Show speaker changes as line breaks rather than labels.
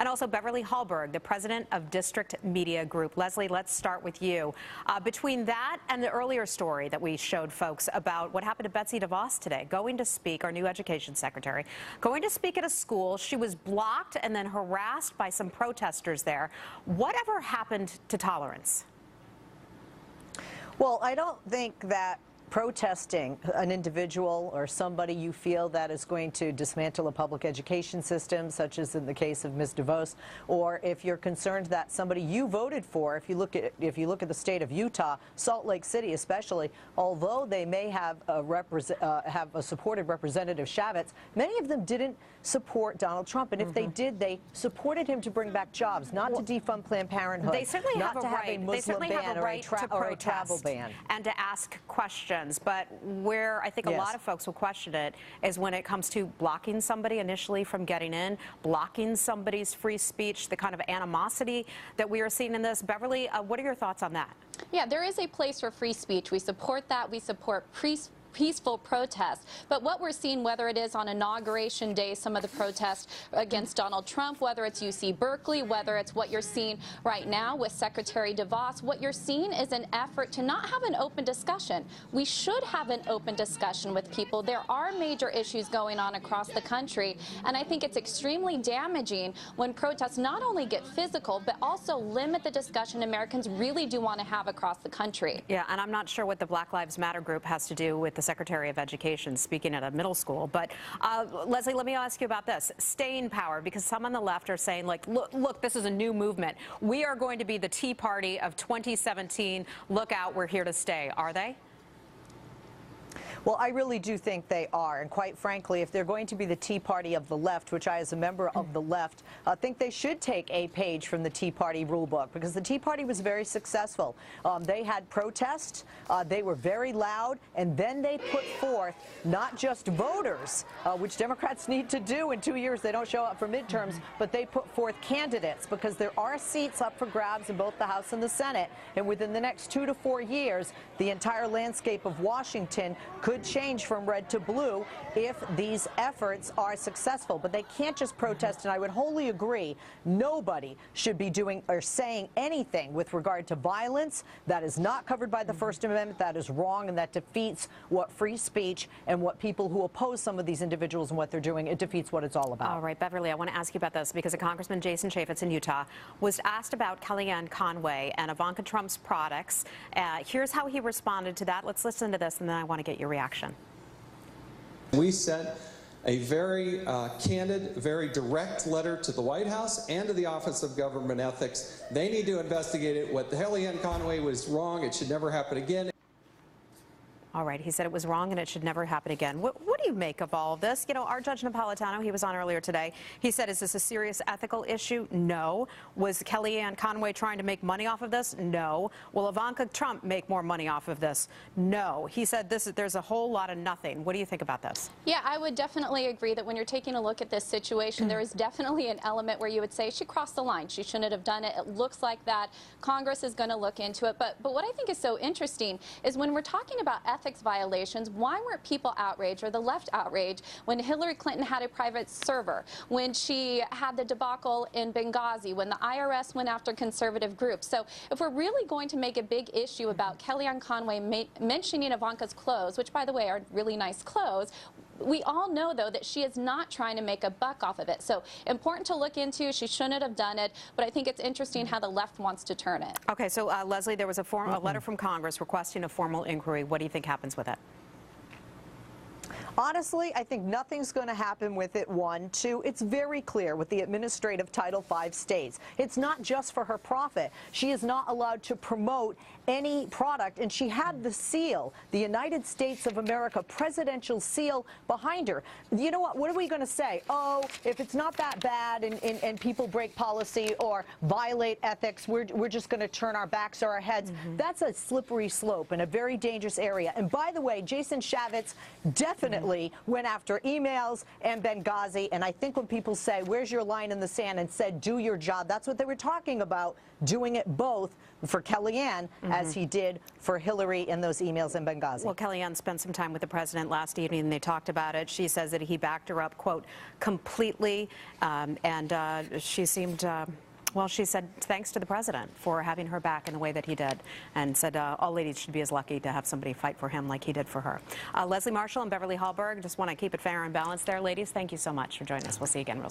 and also Beverly Hallberg, the president of District Media Group. Leslie, let's start with you. Between that and the earlier story that we showed folks about what happened to Betsy DeVos today, going to speak, our new education secretary, going to speak at a school, she was blocked and then harassed by some protesters there. Whatever happened to tolerance?
Well, I don't think that protesting an individual or somebody you feel that is going to dismantle a public education system, such as in the case of Ms. DeVos, or if you're concerned that somebody you voted for, if you look at the state of Utah, Salt Lake City especially, although they may have a supported Representative Chavez, many of them didn't support Donald Trump, and if they did, they supported him to bring back jobs, not to defund Planned Parenthood,
they certainly
not
have
to
a
have
right.
a Muslim ban or a travel ban,
and to ask questions. But where I think a lot of folks will question it is when it comes to blocking somebody initially from getting in, blocking somebody's free speech, the kind of animosity that we are seeing in this. Beverly, what are your thoughts on that?
Yeah, there is a place for free speech. We support that. We support peaceful protests. But what we're seeing, whether it is on Inauguration Day, some of the protests against Donald Trump, whether it's UC Berkeley, whether it's what you're seeing right now with Secretary DeVos, what you're seeing is an effort to not have an open discussion. We should have an open discussion with people. There are major issues going on across the country, and I think it's extremely damaging when protests not only get physical, but also limit the discussion Americans really do want to have across the country.
Yeah, and I'm not sure what the Black Lives Matter group has to do with the Secretary of Education speaking at a middle school. But Leslie, let me ask you about this. Staying power, because some on the left are saying, like, look, this is a new movement. We are going to be the Tea Party of 2017. Look out, we're here to stay. Are they?
Well, I really do think they are, and quite frankly, if they're going to be the Tea Party of the left, which I, as a member of the left, think they should take a page from the Tea Party rule book, because the Tea Party was very successful. They had protests, they were very loud, and then they put forth not just voters, which Democrats need to do in 2 years. They don't show up for midterms, but they put forth candidates, because there are seats up for grabs in both the House and the Senate, and within the next 2 to 4 years, the entire landscape of Washington could change from red to blue if these efforts are successful. But they can't just protest, and I would wholly agree, nobody should be doing or saying anything with regard to violence that is not covered by the First Amendment. That is wrong, and that defeats what free speech and what people who oppose some of these individuals and what they're doing, it defeats what it's all about.
All right, Beverly, I want to ask you about this because a Congressman, Jason Chaffetz in Utah, was asked about Kellyanne Conway and Ivanka Trump's products. Here's how he responded to that. Let's listen to this, and then I want to get your reaction.
We sent a very candid, very direct letter to the White House and to the Office of Government Ethics. They need to investigate it. What the Kellyanne Conway was wrong. It should never happen again.
All right, he said it was wrong and it should never happen again. What do you make of all of this? You know, our Judge Napolitano, he was on earlier today. He said, is this a serious ethical issue? No. Was Kellyanne Conway trying to make money off of this? No. Will Ivanka Trump make more money off of this? No. He said there's a whole lot of nothing. What do you think about this?
Yeah, I would definitely agree that when you're taking a look at this situation, there is definitely an element where you would say she crossed the line. She shouldn't have done it. It looks like that. Congress is going to look into it. But what I think is so interesting is when we're talking about ethics violations, why weren't people outraged or the left outraged when Hillary Clinton had a private server, when she had the debacle in Benghazi, when the IRS went after conservative groups? So if we're really going to make a big issue about Kellyanne Conway mentioning Ivanka's clothes, which by the way are really nice clothes, we all know, though, that she is not trying to make a buck off of it. So important to look into. She shouldn't have done it, but I think it's interesting how the left wants to turn it.
Okay, so Leslie, there was a letter from Congress requesting a formal inquiry. What do you think happens with it?
Honestly, I think nothing's going to happen with it. One. Two, it's very clear what the administrative Title V states. It's not just for her profit. She is not allowed to promote any product, and she had the seal, the United States of America presidential seal behind her. You know what? What are we going to say? Oh, if it's not that bad and people break policy or violate ethics, we're just going to turn our backs or our heads. That's a slippery slope and a very dangerous area. And by the way, Jason Chaffetz definitely definitely went after emails and Benghazi. And I think when people say, where's your line in the sand, and said, do your job, that's what they were talking about, doing it both for Kellyanne as he did for Hillary in those emails in Benghazi.
Well, Kellyanne spent some time with the president last evening, and they talked about it. She says that he backed her up, quote, completely, and she seemed... well, she said thanks to the president for having her back in the way that he did, and said all ladies should be as lucky to have somebody fight for him like he did for her. Leslie Marshall and Beverly Hallberg, just want to keep it fair and balanced there. Ladies, thank you so much for joining us. We'll see you again real soon.